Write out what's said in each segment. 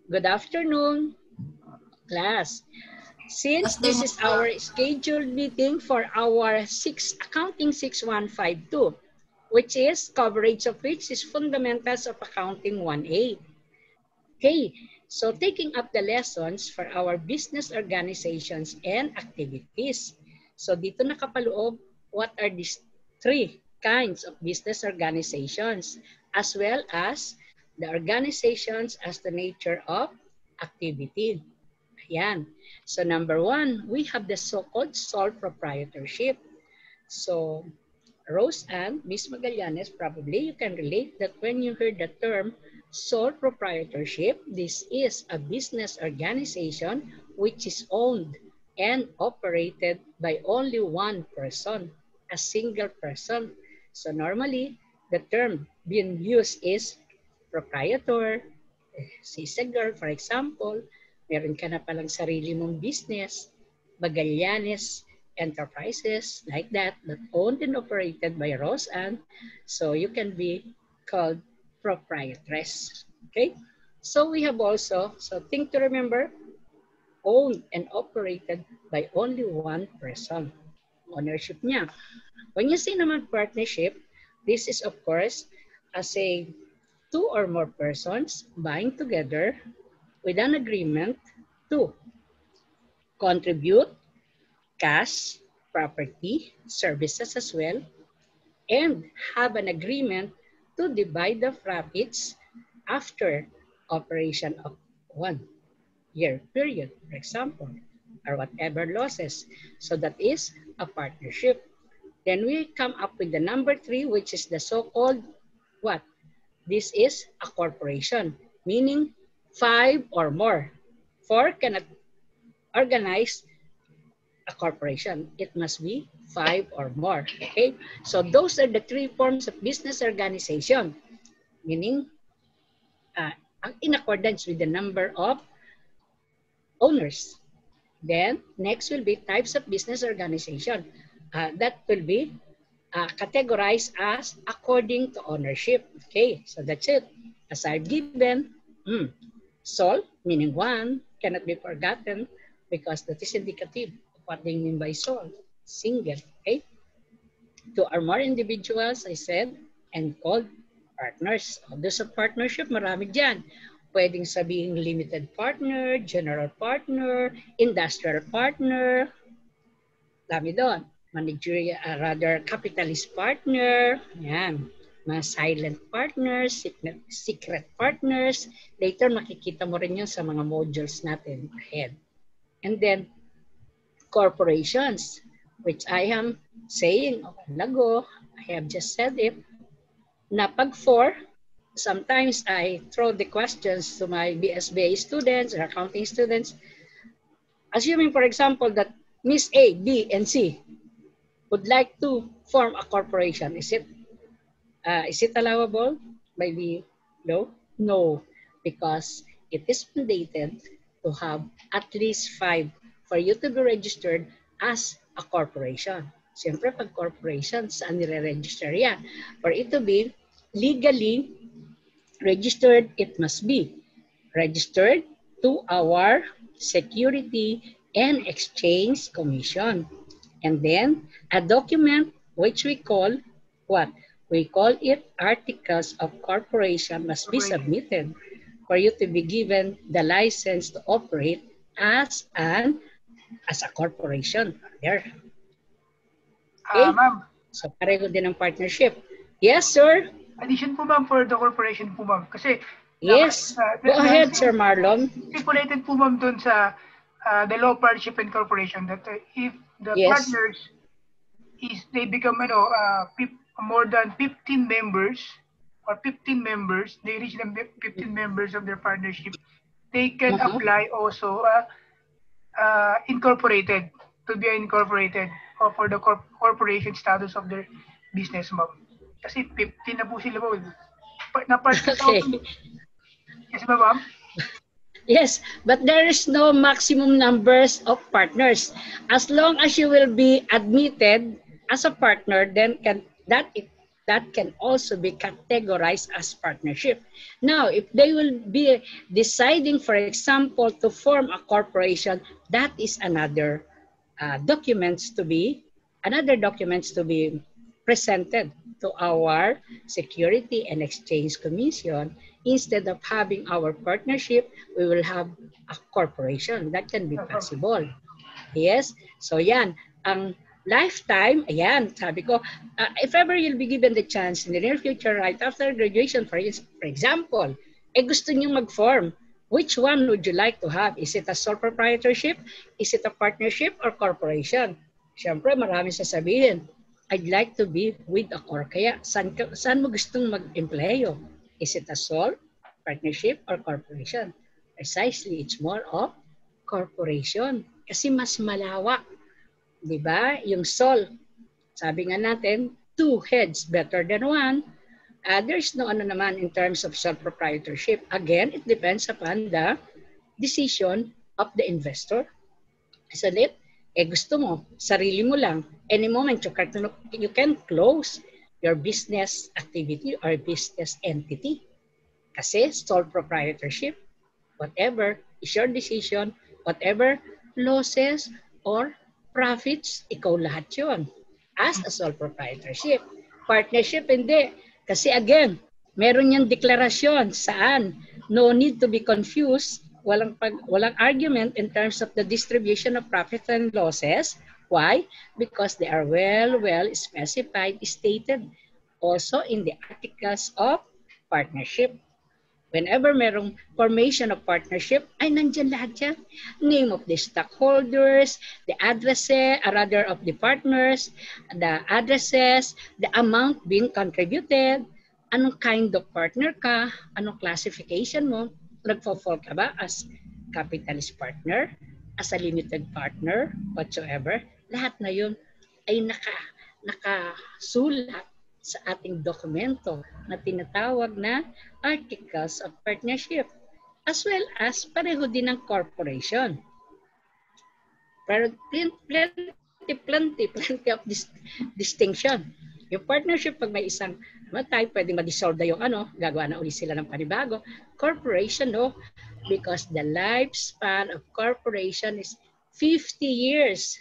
Good afternoon, class. Since this is our scheduled meeting for our Accounting 6152, which is coverage of which is Fundamentals of Accounting 1A. Okay, so taking up the lessons for our business organizations and activities. So dito nakapaloob, what are these three kinds of business organizations, as well as the organizations as the nature of activity. Ayan. So number one, we have the so-called sole proprietorship. So Rose and Miss Magallanes, probably you can relate that when you heard the term sole proprietorship, this is a business organization which is owned and operated by only one person, a single person. So normally, the term being used is proprietor. She's a girl, for example, meron ka na palang sarili mong business, Magallanes Enterprises, like that owned and operated by Rose Ann. So you can be called proprietress. Okay? So we have also, so thing to remember, owned and operated by only one person. Ownership niya. When you say naman partnership, this is of course as a two or more persons buying together with an agreement to contribute cash, property, services as well, and have an agreement to divide the profits after operation of 1 year period, for example, or whatever losses. So that is a partnership. Then we come up with the number 3, which is the so-called what? This is a corporation, meaning 5 or more. 4 cannot organize a corporation. It must be 5 or more. Okay? So those are the 3 forms of business organization, meaning in accordance with the number of owners. Then next will be types of business organization. That will be categorized as according to ownership. Okay, so that's it. As I've given, sole, meaning one, cannot be forgotten because that is indicative of what they mean by sole, single. Okay, two or more individuals, I said, and called partners. Doon sa partnership, marami dyan. Pwedeng sabihin limited partner, general partner, industrial partner, dami doon. Managerial, rather capitalist partner, yan. Mga silent partners, secret partners. Later, makikita mo rin yun sa mga modules natin ahead. And then, corporations, which I am saying a while ago, I have just said it, na pag 4, sometimes I throw the questions to my BSBA students or accounting students, assuming, for example, that Miss A, B, and C would like to form a corporation. Is it allowable by the law? No, because it is mandated to have at least 5 for you to be registered as a corporation. Siyempre, pag corporation, saan nire-register yan? For it to be legally registered, it must be registered to our Security and Exchange Commission. And then a document which we call what? We call it Articles of Corporation must be submitted for you to be given the license to operate as a corporation. There. Okay? So pareho din ang partnership. Yes, sir? Addition po ma'am for the corporation po ma'am. Kasi yes. Go ahead, Sir Marlon. Stipulated po ma'am dun sa the law partnership and corporation that if the partners they become more than 15 members or 15 members, they reach the 15 members of their partnership, they can apply also incorporated, to be incorporated or for the corporation status of their business ma'am. Kasi 15 na po sila po. Okay. Yes, ma'am? Yes, but there is no maximum numbers of partners. As long as you will be admitted as a partner, then that can also be categorized as partnership. Now, if they will be deciding, for example, to form a corporation, that is another documents to be presented to our Security and Exchange Commission. Instead of having our partnership, we will have a corporation. That can be possible. Yes? So yan, ang lifetime, ayan, sabi ko, if ever you'll be given the chance in the near future, right after graduation, for example, gusto nyo mag-form, which one would you like to have? Is it a sole proprietorship? Is it a partnership or corporation? Siyempre, maraming sasabihin, I'd like to be with a corp. Kaya, saan mo gustong mag-empleyo? Is it a sole, partnership, or corporation? Precisely, it's more of corporation. Kasi mas malawak. Diba? Yung sole, sabi nga natin, 2 heads better than 1. There's no ano naman in terms of sole proprietorship. Again, it depends upon the decision of the investor. Salit, gusto mo, sarili mo lang, any moment you can close your business activity or business entity. Kasi sole proprietorship, whatever is your decision, whatever losses or profits, ikaw lahat yun. As a sole proprietorship. Partnership, hindi. Kasi again, meron yung deklarasyon saan no need to be confused, walang argument in terms of the distribution of profits and losses. Why? Because they are well specified, stated also in the articles of partnership. Whenever merong formation of partnership, ay nandyan lahat yan. Name of the stockholders, the addresses, rather of the partners, the addresses, the amount being contributed, anong kind of partner ka, anong classification mo, nagpo-fall ka ba as capitalist partner, as a limited partner, whatsoever. Lahat na yun ay nakasulat sa ating dokumento na tinatawag na Articles of Partnership, as well as pareho din ng corporation. Pero plenty of distinction. Yung partnership, pag may isang type, pwedeng ma-dissolve na yung gagawa na ulit sila ng panibago. Corporation, no? Because the lifespan of corporation is 50 years.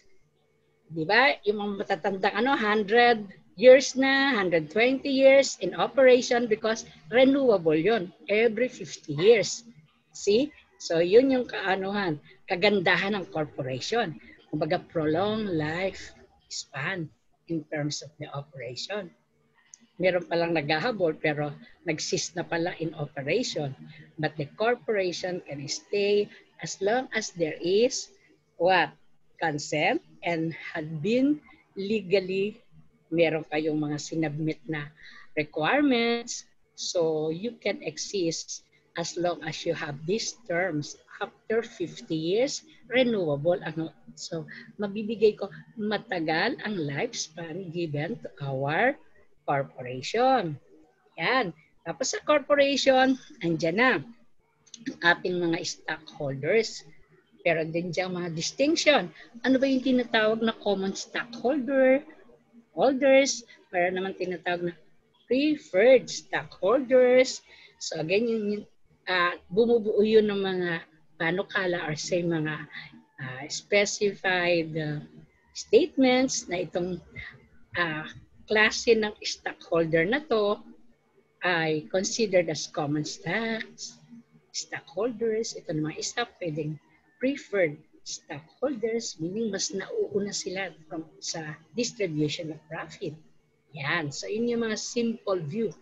Diba? Yung mga matatandang 100 years na, 120 years in operation because renewable yun every 50 years. See? So yun yung kagandahan ng corporation. Kumbaga prolonged life span in terms of the operation. Meron palang naghahabol pero nagsist na pala in operation. But the corporation can stay as long as there is what? Consent and had been legally, meron kayong mga sinubmit na requirements, so you can exist as long as you have these terms. After 50 years, renewable. So, mabibigay ko, matagal ang lifespan given to our corporation. Yan. Tapos sa corporation, andyan na ating mga stockholders. Pero din dyan mga distinction. Ano ba yung tinatawag na common stockholders, para naman tinatawag na preferred stockholders. So again, bumubuo yun ng mga panukala or say mga specified statements na itong klase ng stockholder na to ay considered as common stockholders. Ito naman isa pwedeng preferred stockholders, meaning mas nauuna sila sa distribution of profit. Yan. So, yun yung mga simple view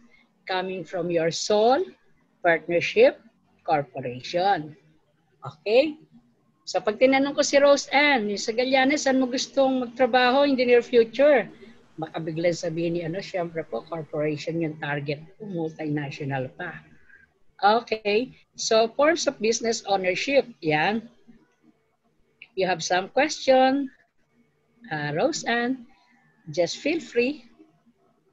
coming from your sole, partnership, corporation. Okay? So, pag tinanong ko si Rose Ann, yung sa Galianes, saan mo gustong magtrabaho in the near future? Baka biglang sabihin ni syempre po, corporation yung target, multinational pa. Okay. So, forms of business ownership. Yan. You have some question, Rose Ann, just feel free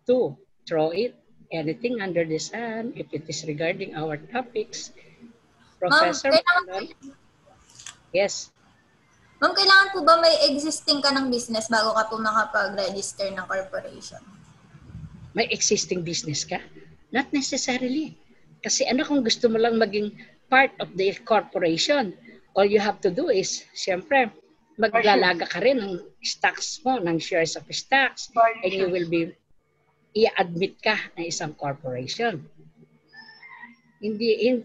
to throw it, anything under the sun, if it is regarding our topics. Professor, yes. Ma'am, kailangan po ba may existing ka ng business bago ka po makapag-register ng corporation? May existing business ka? Not necessarily. Kasi ano kung gusto mo lang maging part of the corporation, all you have to do is, siyempre, maglalaga ka rin ng stocks mo, ng shares of stocks, and you will be, i-admit ka ng isang corporation.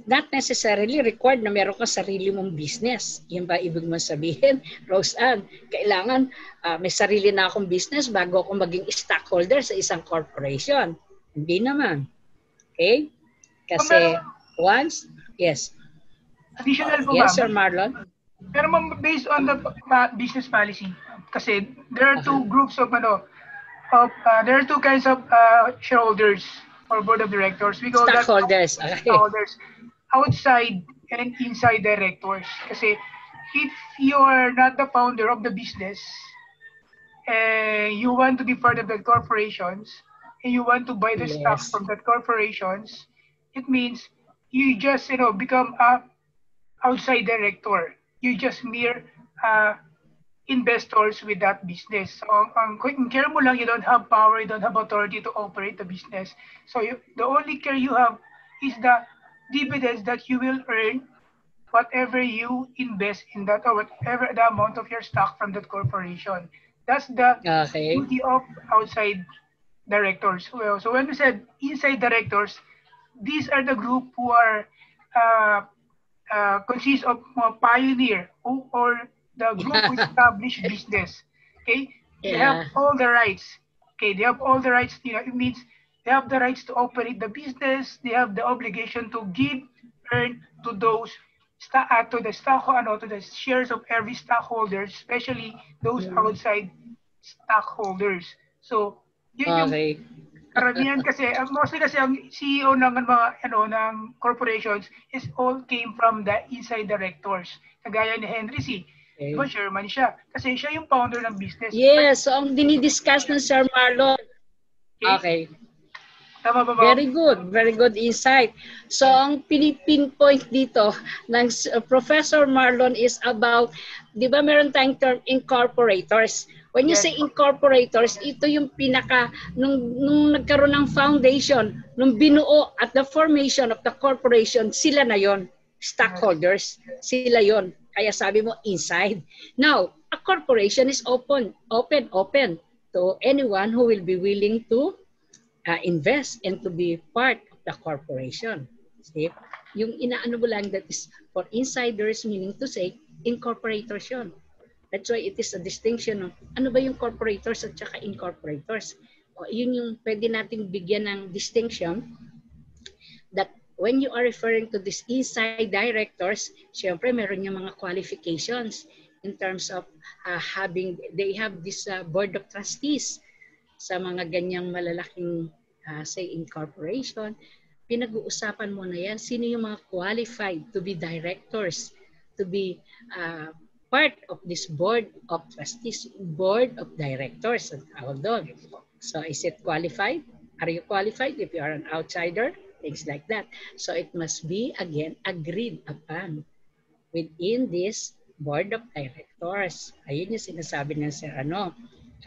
Not necessarily required na meron ka sarili mong business. Yan ba ibig mong sabihin, Roseanne? Kailangan may sarili na akong business bago ako maging stockholder sa isang corporation. Hindi naman. Okay? Kasi once, yes. Additional po yes, ba? Sir Marlon? Pero ma'am, based on the business policy, kasi there are two groups of there are two kinds of shareholders or board of directors. We call stockholders. That stockholders. Outside and inside directors. Kasi if you are not the founder of the business, you want to be part of the corporations, and you want to buy the stocks from that corporations, it means you just become a outside director. You just mere investors with that business. So, ang care mo lang, you don't have power, you don't have authority to operate the business. So, the only care you have is the dividends that you will earn whatever you invest in that or whatever the amount of your stock from that corporation. That's the duty of outside directors. Well, so when we said inside directors, these are the group who are consists of pioneer or the group who established business. Okay, they have all the rights. Okay, they have all the rights. It means they have the rights to operate the business. They have the obligation to give, earn to those to the shares of every stockholder, especially those outside stockholders. So, yun yung karamihan kasi, mostly kasi ang CEO ng mga ng corporations is all came from the inside directors. Kagaya ni Henry C. Diba, chairman siya. Kasi siya yung founder ng business. Yes, so ang dinidiscuss ng Sir Marlon. Okay. Tama ba, Very good insight. So ang pinipinpoint dito ng Professor Marlon is about, di ba meron tayong term incorporators. When you say incorporators, ito yung pinaka, nung nagkaroon ng foundation, nung binuo at the formation of the corporation, sila na yon, stockholders, sila yon. Kaya sabi mo inside. Now, a corporation is open to anyone who will be willing to invest and to be part of the corporation. See? Yung inaano mo lang, that is for insiders, meaning to say, incorporators yun. That's why it is a distinction of ano ba yung corporators at saka incorporators. O, yun yung pwede nating bigyan ng distinction that when you are referring to these inside directors, syempre meron yung mga qualifications in terms of they have this board of trustees sa mga ganyang malalaking say incorporation. Pinag-uusapan mo na yan, sino yung mga qualified to be directors, to be part of this board of trustees, board of directors, ang tawag doon. So is it qualified? Are you qualified if you are an outsider? Things like that. So it must be, again, agreed upon within this board of directors. Ayun yung sinasabi ng Sir Ano.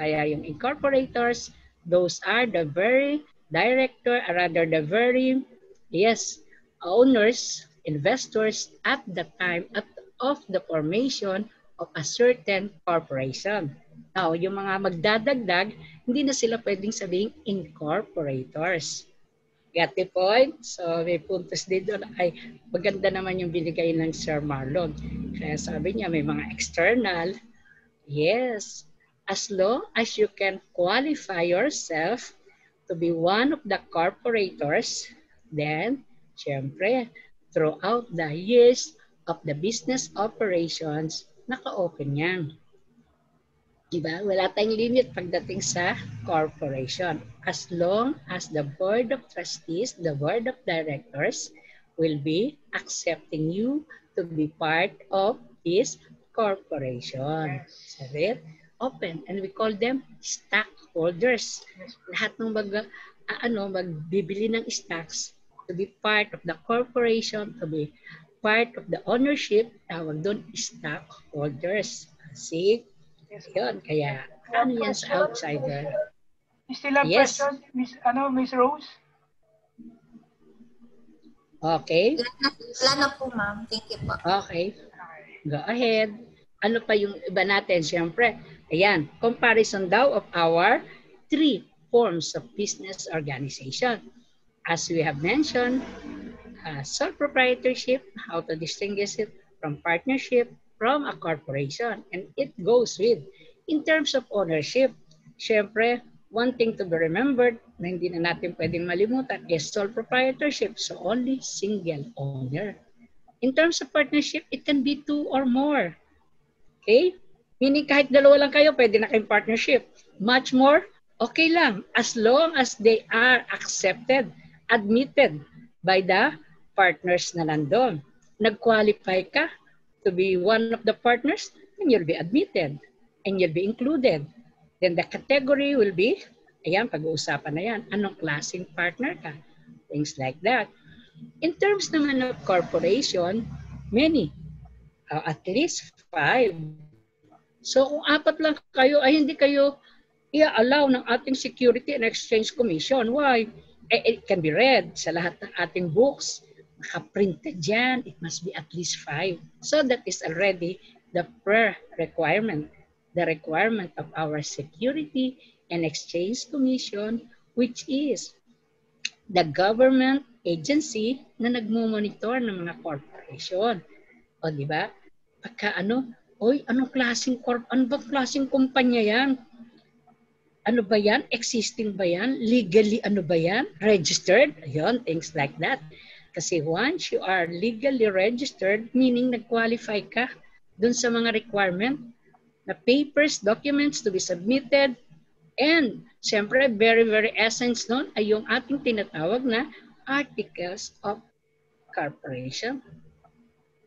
Kaya yung incorporators, those are the very owners, investors at the time of the formation of a certain corporation. Now, yung mga magdadagdag, hindi na sila pwedeng sabing incorporators. Got the point? So, may puntos din doon. Ay, maganda naman yung binigay ng Sir Marlon. Kaya sabi niya, may mga external. Yes. As long as you can qualify yourself to be one of the corporators, then, syempre, throughout the years of the business operations, naka-open yan. Diba? Wala tayong limit pagdating sa corporation. As long as the board of trustees, the board of directors will be accepting you to be part of this corporation. So, open. And we call them stockholders. Lahat ng magbibili ng stocks to be part of the corporation, to be part of the ownership, tawag doon stockholders. See? Yun, kaya ano yan sa outsider? Still have questions, Miss Rose? Okay. Wala na po, ma'am. Thank you po. Okay. Go ahead. Ano pa yung iba natin? Siyempre, ayan, comparison daw of our 3 forms of business organization. As we have mentioned, sole proprietorship, how to distinguish it from partnership, from a corporation. And it goes with, in terms of ownership, syempre, one thing to be remembered na hindi na natin pwedeng malimutan is sole proprietorship, so only single owner. In terms of partnership, it can be 2 or more. Okay? Meaning kahit dalawa lang kayo, pwede na kayong partnership. Much more, okay lang, as long as they are accepted, admitted by the partners na nandun. Nag-qualify ka to be one of the partners, then you'll be admitted and you'll be included. Then the category will be, ayan, pag-uusapan na yan, anong klaseng partner ka? Things like that. In terms naman of corporation, many, at least 5. So kung 4 lang kayo, ay hindi kayo i-allow ng ating Security and Exchange Commission. Why? It can be read sa lahat ng ating books. Naka-printed dyan, it must be at least 5. So that is already the requirement. The requirement of our Security and Exchange Commission, which is the government agency na nagmumonitor ng mga corporation. O di ba? Pagka anong klaseng kumpanya yan? Ano ba yan? Existing ba yan? Legally ano ba yan? Registered? Ayun, things like that. Kasi once you are legally registered, meaning nag-qualify ka dun sa mga requirement na papers, documents to be submitted, and siyempre, very, very essence nun ay yung ating tinatawag na Articles of Corporation.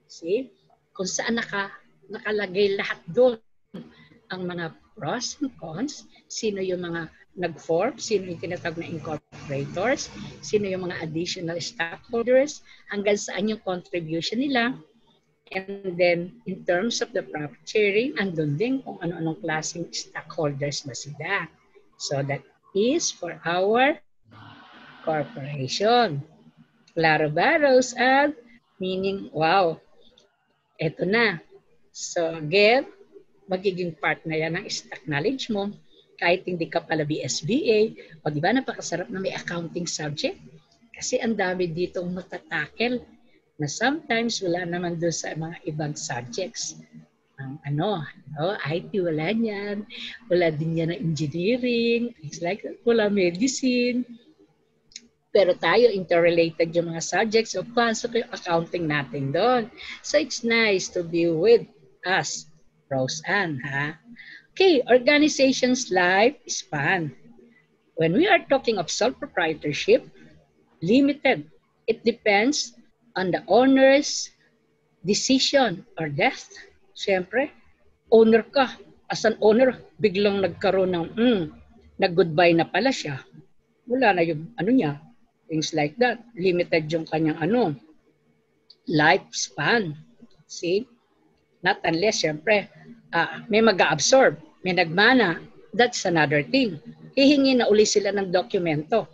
See? Kung saan nakalagay lahat doon ang mga pros and cons, sino yung mga nag-form, sino yung tinatawag na incorporators, sino yung mga additional stockholders, hanggang saan yung contribution nila. And then, in terms of the profit sharing, andun din kung ano-anong klaseng stockholders ba sila. So, that is for our corporation. Klaro ba, Rose Ann? Meaning, wow, eto na. So, again, magiging part na yan ng stock knowledge mo. Kahit hindi ka pala BSBA, o di ba napakasarap na may accounting subject? Kasi ang dami ditong matatakel na sometimes wala naman doon sa mga ibang subjects. IT wala niyan, wala din yan ng engineering, things like that, wala medicine. Pero tayo, interrelated yung mga subjects, so pasok yung accounting natin doon. So it's nice to be with us, Rose Ann, ha? Okay, organization's life span. When we are talking of sole proprietorship, limited. It depends on the owner's decision or death. Siyempre, owner ka. As an owner, biglang nagkaroon ng, nag-goodbye na pala siya. Wala na yung niya. Things like that. Limited yung kanyang lifespan. See? Not unless, siyempre, may mag-absorb, may nagmana. That's another thing. Hihingi na uli sila ng dokumento.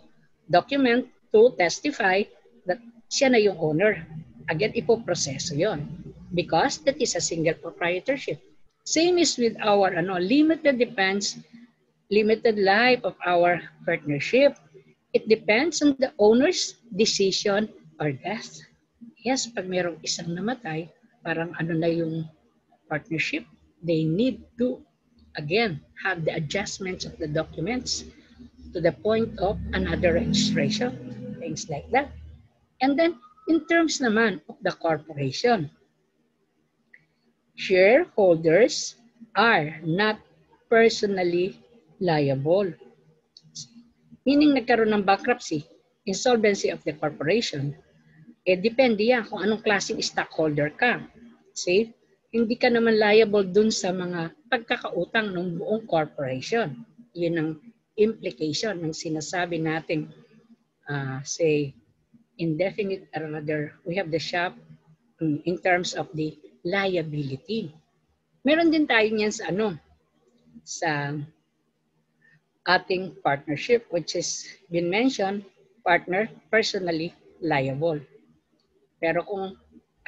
Document to testify that siya na yung owner. Again, ipoproseso yon. Because that is a single proprietorship. Same is with our limited life of our partnership. It depends on the owner's decision or death. Yes, pag mayroong isang namatay, parang na yung partnership, they need to, again, have the adjustments of the documents to the point of another registration, things like that. And then, in terms naman of the corporation, shareholders are not personally liable. Meaning nagkaroon ng bankruptcy, insolvency of the corporation, depende yan kung anong klaseng stockholder ka. See? Hindi ka naman liable dun sa mga pagkakautang ng buong corporation. Yun ang implication ng sinasabi nating, say, indefinite, or rather, we have the shop in terms of the liability. Meron din tayo niyan sa ating partnership, which is been mentioned, partner personally liable. Pero kung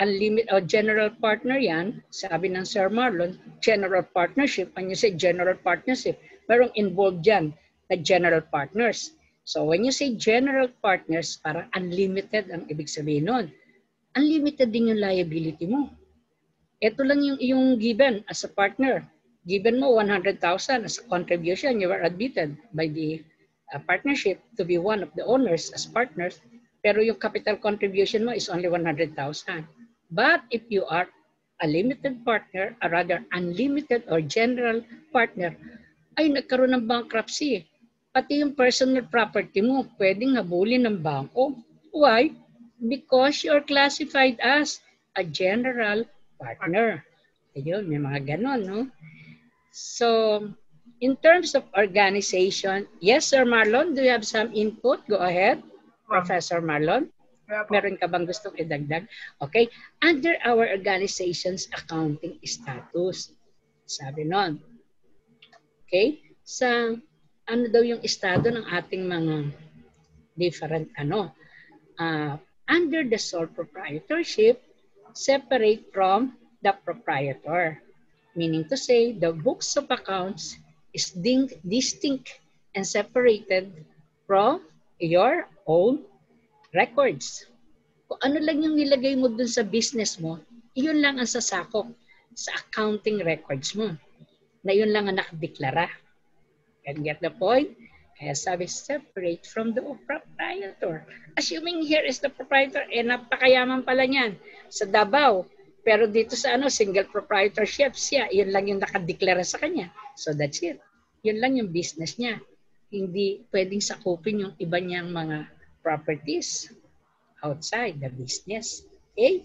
unlimited o general partner yan, sabi ng Sir Marlon, general partnership, when you say general partnership, merong involved dyan na general partners. So when you say general partners, parang unlimited ang ibig sabihin nun. Unlimited din yung liability mo. Ito lang yung given as a partner. Given mo 100,000 as a contribution, you were admitted by the partnership to be one of the owners as partners, pero yung capital contribution mo is only 100,000. But if you are a limited partner, or rather unlimited or general partner, ay nagkaroon ng bankruptcy. Pati yung personal property mo, pwedeng habulin ng bangko. Why? Because you're classified as a general partner. Ayun, may mga ganon, no? So, in terms of organization, yes, Sir Marlon, do you have some input? Go ahead, Professor Marlon. Meron ka bang gustong idagdag? Okay. Under our organization's accounting status, sabi nun. Okay. Sa ano daw yung estado ng ating mga different under the sole proprietorship, separate from the proprietor. Meaning to say, the books of accounts is distinct and separated from your own records. Kung ano lang yung nilagay mo dun sa business mo, iyon lang ang sasakop sa accounting records mo. Na yun lang ang nakadeklara. Can get the point? Kaya sabi, separate from the proprietor. Assuming here is the proprietor, napakayaman pala niyan sa Davao. Pero dito sa single proprietorship siya, yun lang yung nakadeklara sa kanya. So that's it. Yun lang yung business niya. Hindi pwedeng sakupin yung iba niyang mga properties outside the business. Okay?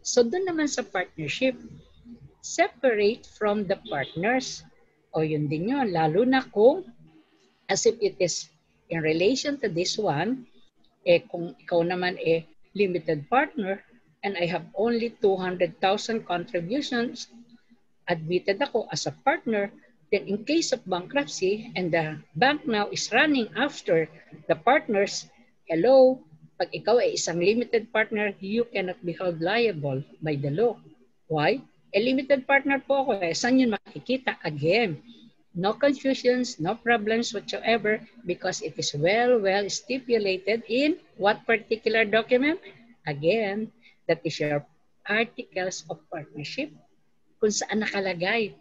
So doon naman sa partnership, separate from the partners. O yun din yun, lalo na kung as if it is in relation to this one, kung ikaw naman limited partner, and I have only 200,000 contributions, admitted ako as a partner, then in case of bankruptcy, and the bank now is running after the partners, hello, pag ikaw ay isang limited partner, you cannot be held liable by the law. Why? Limited partner po ako saan yun makikita? Again, no confusions, no problems whatsoever, because it is well stipulated in what particular document? Again, that is your articles of partnership. Kung saan nakalagay,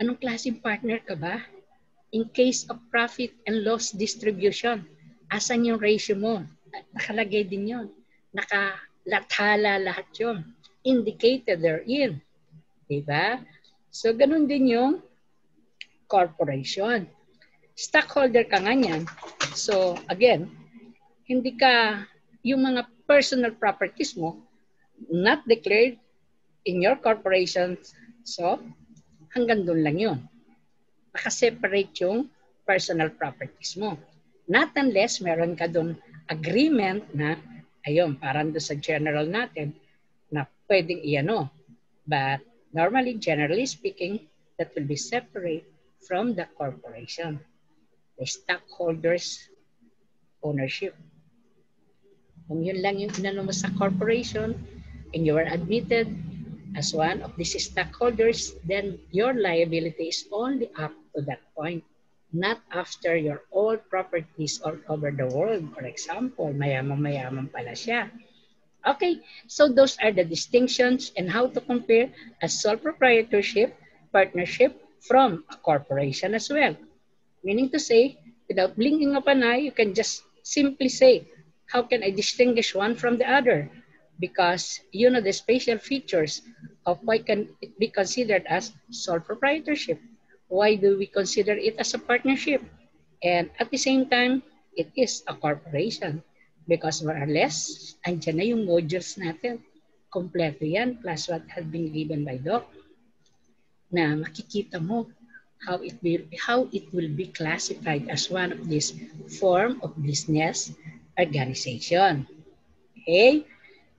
anong klaseng partner ka ba? In case of profit and loss distribution, asan yung ratio mo? Nakalagay din yun. Nakalathala lahat yun. Indicated therein. Diba? So, ganun din yung corporation. Stockholder ka nga niyan. So, again, hindi ka, yung mga personal properties mo, not declared in your corporation. So, hanggang doon lang yun. Nakaseparate yung personal properties mo. Not unless meron ka doon agreement na, ayun, parang doon sa general natin, na pwedeng iano. But normally, generally speaking, that will be separate from the corporation. The stockholders' ownership. Kung yun lang yung inano mo sa corporation, and you are admitted as one of these stockholders, then your liability is only up to that point, not after your all properties all over the world. For example, mayaman pala siya. Okay, so those are the distinctions and how to compare a sole proprietorship, partnership from a corporation as well. Meaning to say, without blinking of an eye, you can just simply say, how can I distinguish one from the other? Because you know the special features of why can it be considered as sole proprietorship. Why do we consider it as a partnership? And at the same time, it is a corporation. Because more or less, andyan na yung modules natin. Kompleto yan, plus what has been given by Doc. Na makikita mo how it will be classified as one of this form of business organization. Okay?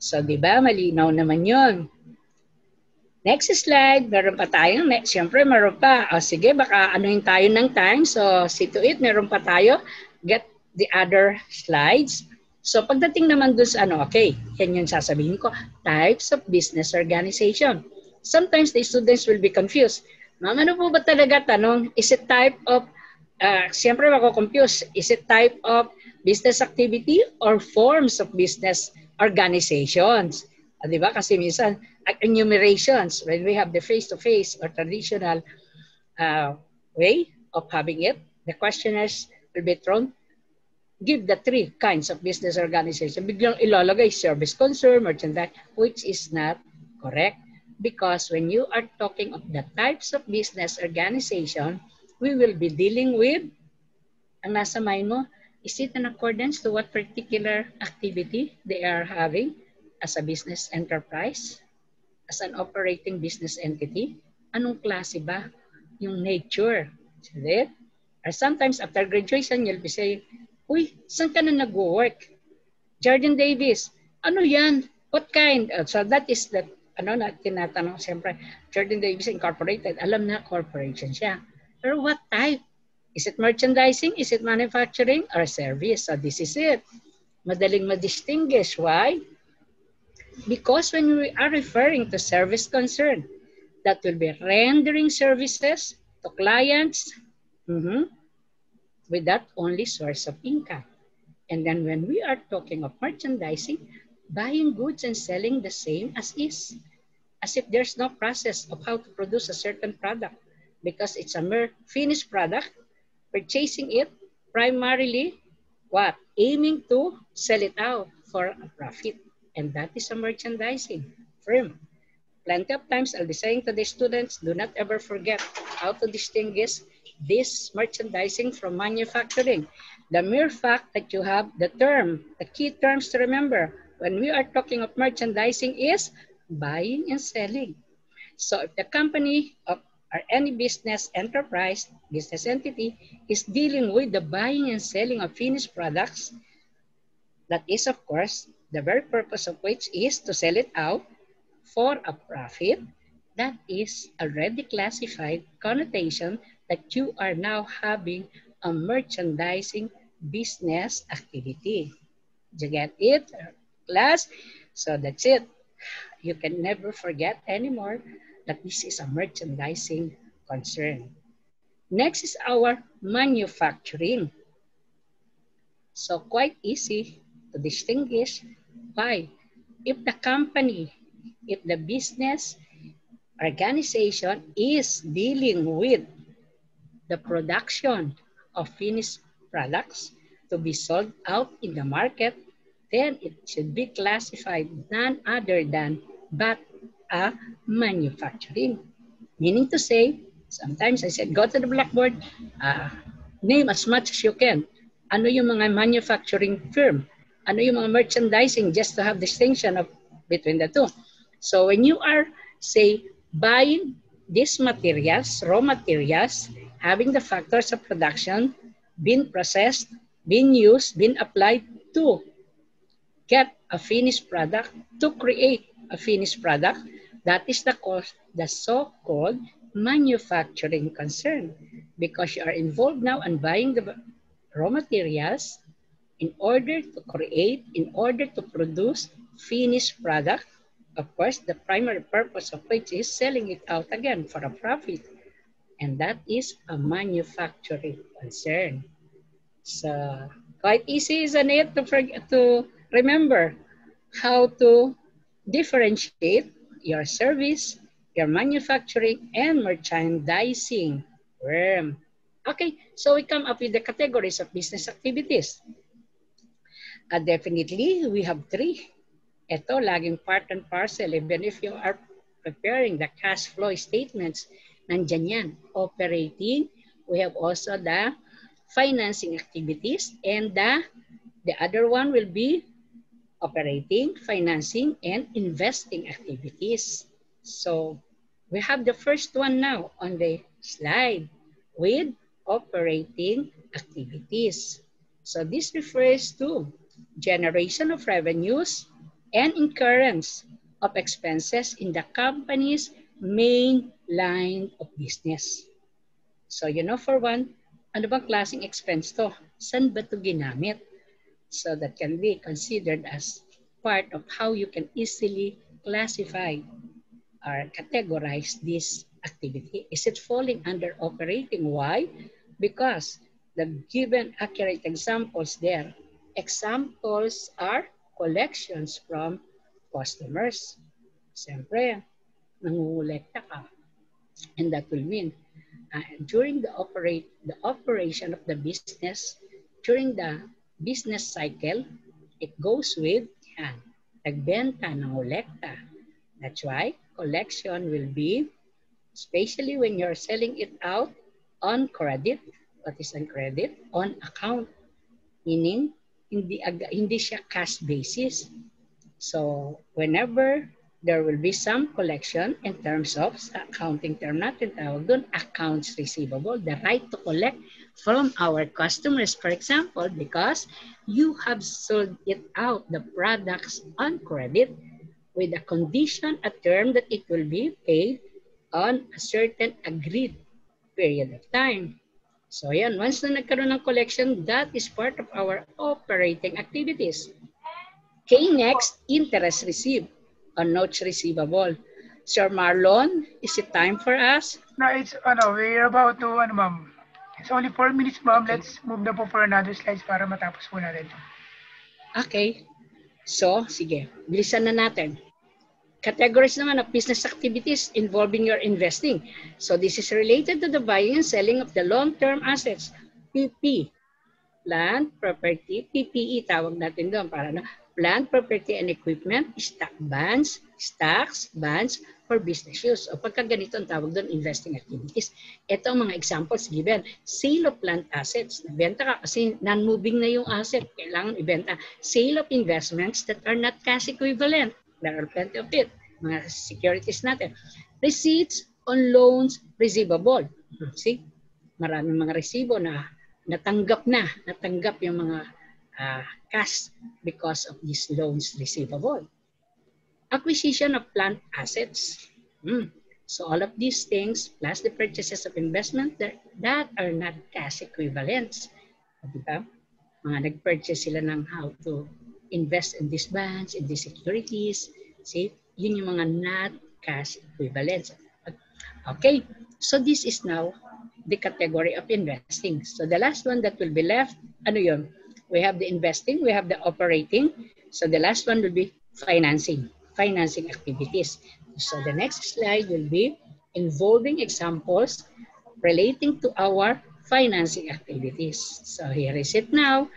So, di ba, malinaw naman yun. Next slide, meron pa tayong, siyempre meron pa. O sige, baka anuhin tayo ng time. So, see to it, meron pa tayo. Get the other slides. So, pagdating naman dun sa okay, yan yung sasabihin ko, types of business organization. Sometimes the students will be confused. Ma'am, ano po ba talaga tanong? Is it type of, siyempre mako-confuse, is it type of business activity or forms of business organizations? Di ba? Kasi minsan, enumerations, when we have the face-to-face or traditional way of having it, the questionnaires will be thrown, give the 3 kinds of business organization. Biglang ilalagay service concern, merchandise, which is not correct. Because when you are talking of the types of business organization, we will be dealing with, ang nasa mind mo, is it in accordance to what particular activity they are having as a business enterprise? As an operating business entity, anong klase ba yung nature? Right? Or sometimes after graduation, you'll be saying, uy, saan ka na nag-work? Jardine Davis, ano yan? What kind? So that is the, na tinatanong siyempre, Jardine Davis Incorporated, alam na corporation siya. Pero what type? Is it merchandising? Is it manufacturing? Or service? So this is it. Madaling ma-distinguish. Why? Because when we are referring to service concern, that will be rendering services to clients with that only source of income. And then when we are talking of merchandising, buying goods and selling the same as is, as if there's no process of how to produce a certain product because it's a mere finished product, purchasing it primarily, what? Aiming to sell it out for a profit. And that is a merchandising firm. Plenty of times I'll be saying to the students, do not ever forget how to distinguish this merchandising from manufacturing. The mere fact that you have the term, the key terms to remember when we are talking of merchandising is buying and selling. So if the company or any business enterprise, business entity is dealing with the buying and selling of finished products, that is, of course, the very purpose of which is to sell it out for a profit, that is already classified connotation that you are now having a merchandising business activity. Did you get it, class? So that's it. You can never forget anymore that this is a merchandising concern. Next is our manufacturing. So quite easy to distinguish. Why? If the company, if the business organization is dealing with the production of finished products to be sold out in the market, then it should be classified none other than but a manufacturing. Meaning to say, sometimes I said, go to the blackboard, name as much as you can. Ano yung mga manufacturing firm? Ano yung mga merchandising, just to have distinction of between the two. So when you are, say, buying these materials, raw materials, having the factors of production, being processed, being used, being applied to get a finished product, to create a finished product, that is the so-called manufacturing concern, because you are involved now in buying the raw materials in order to create, in order to produce finished product. Of course, the primary purpose of which is selling it out again for a profit. And that is a manufacturing concern. So quite easy, isn't it, to remember how to differentiate your service, your manufacturing, and merchandising firm. Okay, so we come up with the categories of business activities. Definitely, we have 3. Ito, laging part and parcel. Even if you are preparing the cash flow statements, nandyan yan. Operating, we have also the financing activities, and the other one will be operating, financing, and investing activities. So we have the first one now on the slide with operating activities. So this refers to generation of revenues and incurrence of expenses in the company's main line of business. So, for one, ano bang klaseng expense to? Saan ba to ginamit? So, that can be considered as part of how you can easily classify or categorize this activity. Is it falling under operating? Why? Because the given accurate examples there, examples are collections from customers. Siyempre, nangungulekta ka. And that will mean during the operation of the business, during the business cycle, it goes with nagbenta ng kolekta. That's why collection will be, especially when you're selling it out on credit. What is on credit? On account. Meaning, hindi siya cash basis. So, whenever there will be some collection in terms of, sa accounting term natin, tawag doon, accounts receivable, the right to collect from our customers, for example, because you have sold it out, the products on credit, with a condition, a term that it will be paid on a certain agreed period of time. So yan, once na nagkaroon ng collection, that is part of our operating activities. Okay, next, interest received on notes receivable. Sir Marlon, is it time for us? No, it's, we're about to, ma'am. It's only 4 minutes, ma'am. Okay. Let's move na po for another slides para matapos po natin. Okay. So, sige, bilisan na natin. Categories naman of business activities involving your investing. So, this is related to the buying and selling of the long-term assets. PP, plant, property, PPE, tawag natin doon para na plant, property, and equipment, stock bonds, stocks, bonds for business use. O pagka ganito ang tawag doon, investing activities. Ito ang mga examples given. Sale of plant assets. Nabenta ka kasi non-moving na yung asset. Kailangan ibenta. Sale of investments that are not cash equivalent. There are plenty of it. Mga securities natin. Receipts on loans receivable. See? Maraming mga resibo na natanggap yung mga cash because of these loans receivable. Acquisition of plant assets. So all of these things plus the purchases of investment that are not cash equivalents. Diba? Mga nag-purchase sila ng how to invest in these bonds, in these securities. See? Yun yung mga not cash equivalents. Okay. So this is now the category of investing. So the last one that will be left, ano yun? We have the investing, we have the operating. So the last one will be financing activities. So the next slide will be involving examples relating to our financing activities. So here is it now.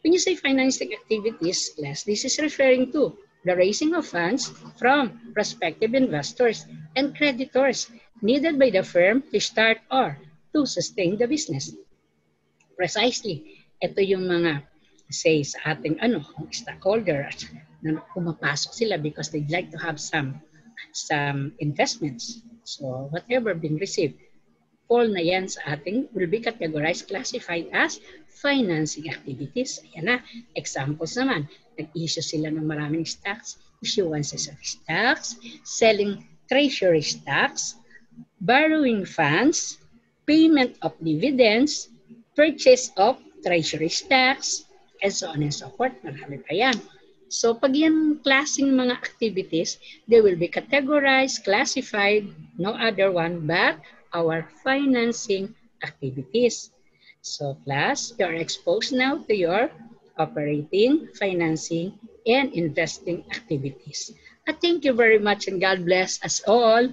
When you say financing activities, this is referring to the raising of funds from prospective investors and creditors needed by the firm to start or to sustain the business. Precisely, ito yung mga say sa ating stockholders na pumapasok sila because they'd like to have some investments. So whatever been received, all na yan sa ating will be categorized, classified as financing activities. Ayan na, examples naman. Nag-issue sila ng maraming stocks, issuances of stocks, selling treasury stocks, borrowing funds, payment of dividends, purchase of treasury stocks, and so on and so forth. Marami pa yan. So pag yan klaseng mga activities, they will be categorized, classified, no other one but our financing activities. So class, you are exposed now to your operating, financing, and investing activities. Thank you very much and God bless us all.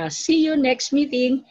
See you next meeting.